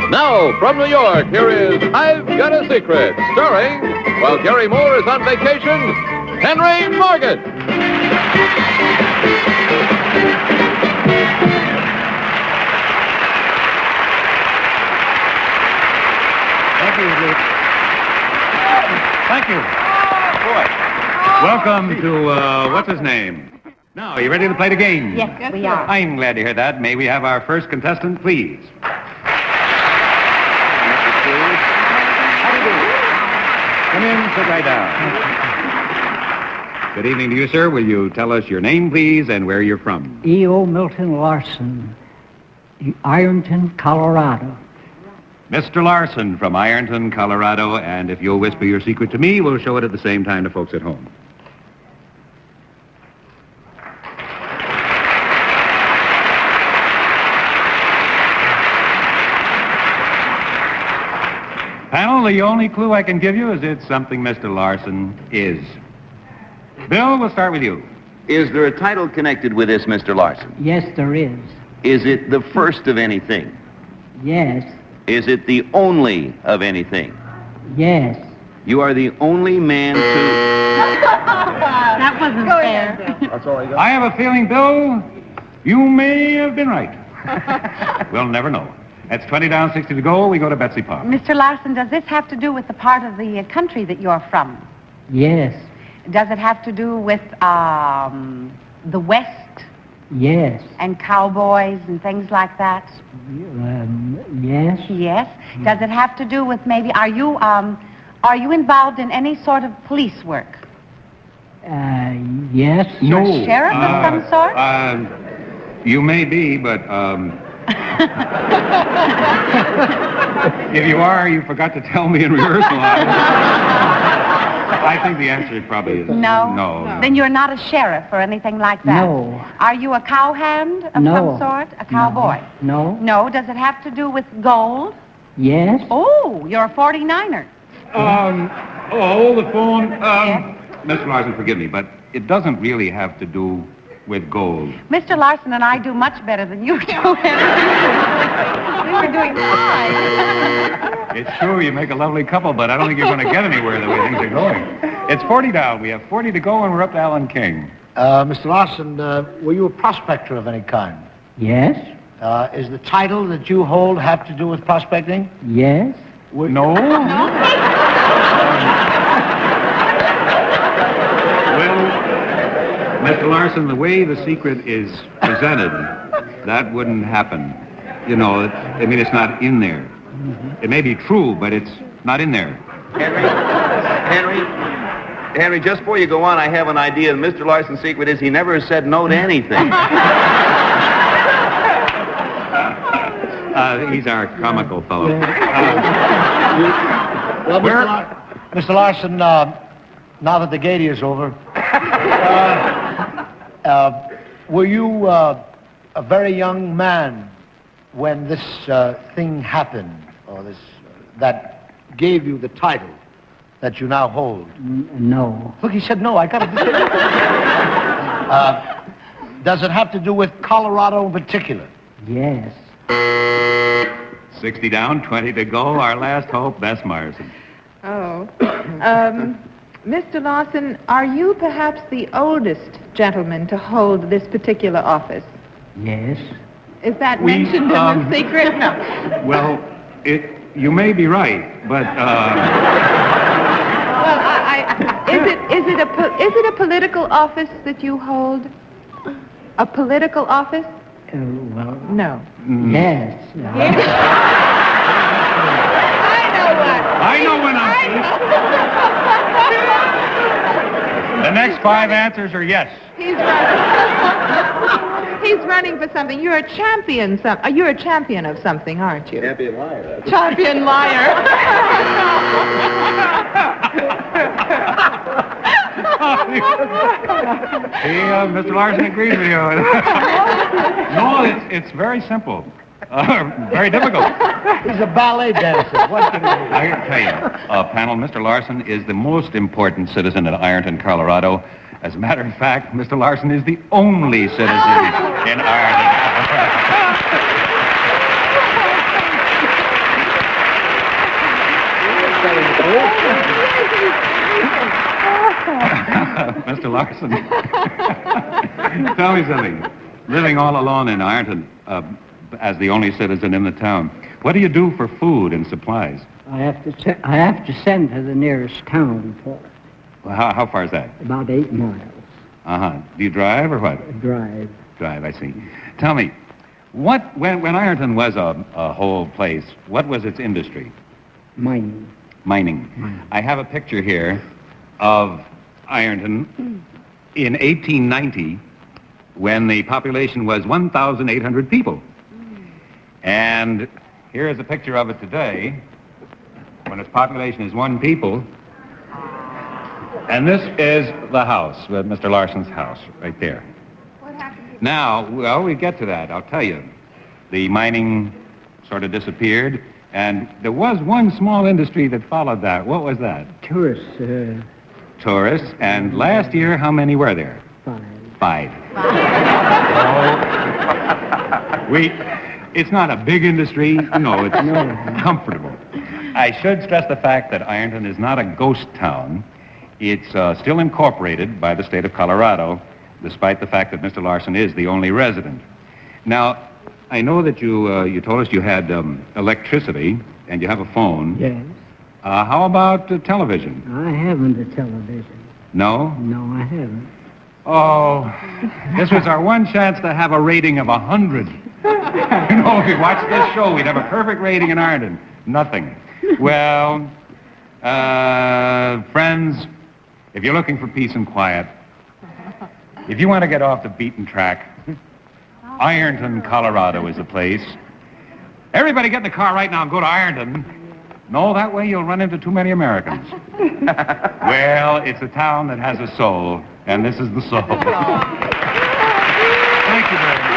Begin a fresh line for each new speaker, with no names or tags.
Now, from New York, here is I've Got a Secret, starring, while Gary Moore is on vacation, Henry Morgan.
Thank you. Boy. Welcome to, what's his name? Now, are you ready to play the game?
Yes, we are.
I'm glad to hear that. May we have our first contestant, please? Come in, sit right down. Good evening to you, sir. Will you tell us your name, please, and where you're from?
E.O. Milton Larson, Ironton, Colorado.
Mr. Larson from Ironton, Colorado, and if you'll whisper your secret to me, we'll show it at the same time to folks at home. Panel, the only clue I can give you is it's something Mr. Larson is. Bill, we'll start with you.
Is there a title connected with this, Mr. Larson?
Yes, there is.
Is it the first of anything?
Yes,
Is it the only of anything?
yes.
You are the only man to...
That wasn't fair.
That's all I got.
I have a feeling, Bill, you may have been right. We'll never know. That's 20 down, 60 to go. We go to Betsy Pop.
Mr. Larson, does this have to do with the part of the country that you're from?
Yes,
Does it have to do with the West
yes,
and cowboys and things like that?
yes,
Yes. Does it have to do with maybe, are you involved in any sort of police work?
yes.
No.
You're a sheriff of some sort?
You may be, but, if you are, you forgot to tell me in rehearsal. I think the answer probably is
No?
no.
Then you're not a sheriff or anything like that?
No.
Are you a cowhand of
No.
some sort? A cowboy?
No,
No. Does it have to do with gold?
yes.
Oh, you're a 49er.
Hold the phone.
Yes.
Mr. Larson, forgive me, but it doesn't really have to do with gold.
Mr. Larson and I do much better than you do. We were doing fine.
It's true, you make a lovely couple, but I don't think you're going to get anywhere the way things are going. It's 40 down. We have 40 to go, and we're up to Alan King.
Mr. Larson, were you a prospector of any kind?
Yes,
Is the title that you hold have to do with prospecting?
yes.
No? Well, Mr. Larson, the way the secret is presented, that wouldn't happen. You know, it's not in there. It may be true, but it's not in there.
Henry, just before you go on, I have an idea. Mr. Larson's secret is he never said no to anything.
He's our comical fellow.
Well, Mr. Larson, now that the gaiety is over, were you a very young man when this thing happened, or that gave you the title that you now hold?
No,
Look, he said no. I got it. Does it have to do with Colorado in particular?
yes.
60 down, 20 to go. Our last hope, Bess Myerson.
Oh. Mr. Larson, are you perhaps the oldest gentleman to hold this particular office?
Yes.
Is that mentioned in the secret? No.
Well, you may be right, but
Is it a political office that you hold? A political office?
Well,
No.
yes.
I know when The next 5 answers are yes.
He's running for something. You're a champion. You're a champion of something, aren't you?
Champion liar.
Champion liar.
Mr. Larson agrees with you. No, it's very simple. Very difficult.
He's a ballet dancer. What can he do?
I can tell you, panel, Mr. Larson is the most important citizen at Ironton, Colorado. As a matter of fact, Mr. Larson is the only citizen in Ironton, Colorado. Mr. Larson, tell me something. Living all alone in Ironton, as the only citizen in the town, what do you do for food and supplies?
I have to send to the nearest town for
Well, how far is that?
about 8 miles.
Uh-huh. Do you drive or what?
Drive.
Drive, I see. Tell me, when Ironton was a whole place, what was its industry?
Mining.
Mining. I have a picture here of Ironton in 1890 when the population was 1,800 people. And here is a picture of it today when its population is 1 people. And this is the house, Mr. Larson's house, right there.
What happened?
Now, well, we get to that. I'll tell you. The mining sort of disappeared, and there was one small industry that followed that. What was that?
Tourists,
Tourists. And last year, how many were there?
5.
5. It's not a big industry. No, it's comfortable. I should stress the fact that Ironton is not a ghost town. It's still incorporated by the state of Colorado, despite the fact that Mr. Larson is the only resident. Now, I know that you told us you had electricity and you have a phone.
Yes.
How about television?
I haven't a television.
No?
No, I haven't.
Oh, this was our one chance to have a rating of 100. You know, if we watched this show, we'd have a perfect rating in Ironton. Nothing. Well, friends, if you're looking for peace and quiet, if you want to get off the beaten track, Ironton, Colorado is the place. Everybody get in the car right now and go to Ironton. No, that way you'll run into too many Americans. Well, it's a town that has a soul, and this is the soul. Thank you very much.